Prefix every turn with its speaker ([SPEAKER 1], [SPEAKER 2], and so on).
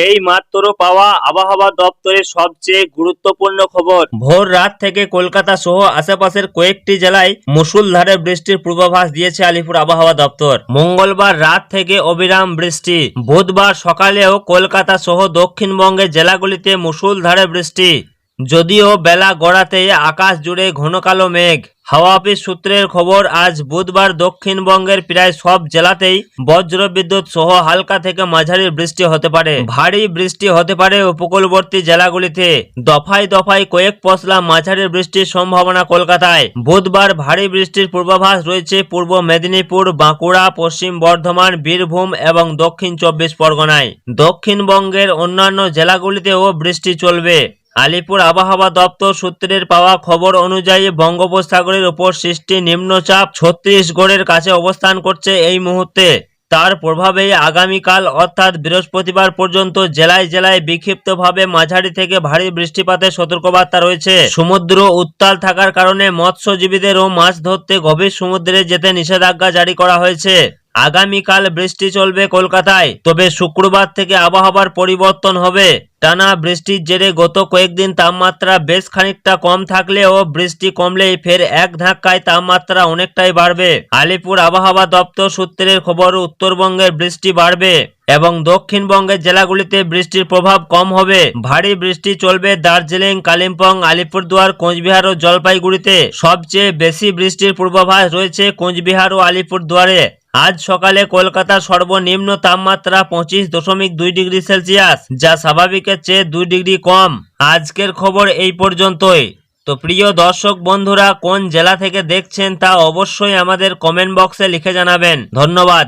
[SPEAKER 1] এই মাত্র পাওয়া আবহাওয়া দপ্তরের সবচেয়ে গুরুত্বপূর্ণ খবর। ভোর রাত থেকে কলকাতা সহ আশেপাশের কয়েকটি জেলায় মুষলধারে বৃষ্টির পূর্বাভাস দিয়েছে আলিপুর আবহাওয়া দপ্তর। মঙ্গলবার রাত থেকে অবিরাম বৃষ্টি, বুধবার সকালেও কলকাতা সহ দক্ষিণবঙ্গের জেলাগুলিতে মুষলধারে বৃষ্টি, যদিও বেলা গড়াতেই আকাশ জুড়ে ঘন কালো মেঘ। হাওয়া অফিস সূত্রের খবর, আজ বুধবার দক্ষিণবঙ্গের প্রায় সব জেলাতেই বজ্র বিদ্যুৎ সহ হালকা থেকে মাঝারি বৃষ্টি হতে পারে। ভারী বৃষ্টি হতে পারে উপকূলবর্তী জেলাগুলিতে। দফায় দফায় কয়েক পশলা মাঝারি বৃষ্টির সম্ভাবনা কলকাতায়। বুধবার ভারী বৃষ্টির পূর্বাভাস রয়েছে পূর্ব মেদিনীপুর, বাঁকুড়া, পশ্চিম বর্ধমান, বীরভূম এবং দক্ষিণ 24 পরগনায়। দক্ষিণবঙ্গের অন্যান্য জেলাগুলিতেও বৃষ্টি চলবে। আলিপুর আবহাওয়া দপ্তর সূত্রের পাওয়া খবর অনুযায়ী বঙ্গোপসাগরের উপর সৃষ্টি নিম্নচাপ ছত্তিশগড়ের কাছে অবস্থান করছে এই মুহূর্তে। তার প্রভাবেই আগামীকাল অর্থাৎ বৃহস্পতিবার পর্যন্ত জেলায় জেলায় বিক্ষিপ্তভাবে মাঝারি থেকে ভারী বৃষ্টিপাতের সতর্কবার্তা রয়েছে। সমুদ্র উত্তাল থাকার কারণে মৎস্যজীবীদেরও মাছ ধরতে গভীর সমুদ্রে যেতে নিষেধাজ্ঞা জারি করা হয়েছে। আগামীকাল বৃষ্টি চলবে কলকাতায়, তবে শুক্রবার থেকে আবহাওয়ার পরিবর্তন হবে। টানা বৃষ্টির জেরে গত কয়েকদিন তাপমাত্রা বেশ খানিকটা কম থাকলেও বৃষ্টি কমলেই ফের এক ধাক্কায় তাপমাত্রা অনেকটাই বাড়বে। আলিপুর আবহাওয়া দপ্তর সূত্রের খবর, উত্তরবঙ্গের বৃষ্টি বাড়বে এবং দক্ষিণবঙ্গের জেলাগুলিতে বৃষ্টির প্রভাব কম হবে। ভারী বৃষ্টি চলবে দার্জিলিং, কালিম্পং, আলিপুরদুয়ার, কোচবিহার ও জলপাইগুড়িতে। সবচেয়ে বেশি বৃষ্টির পূর্বাভাস রয়েছে কোচবিহার ও আলিপুরদুয়ারে। আজ সকালে কলকাতার সর্বনিম্ন তাপমাত্রা 25.2 ডিগ্রি সেলসিয়াস, যা স্বাভাবিকের চেয়ে 2 ডিগ্রি কম। আজকের খবর এই পর্যন্তই। তো প্রিয় দর্শক বন্ধুরা, কোন জেলা থেকে দেখছেন তা অবশ্যই আমাদের কমেন্ট বক্সে লিখে জানাবেন। ধন্যবাদ।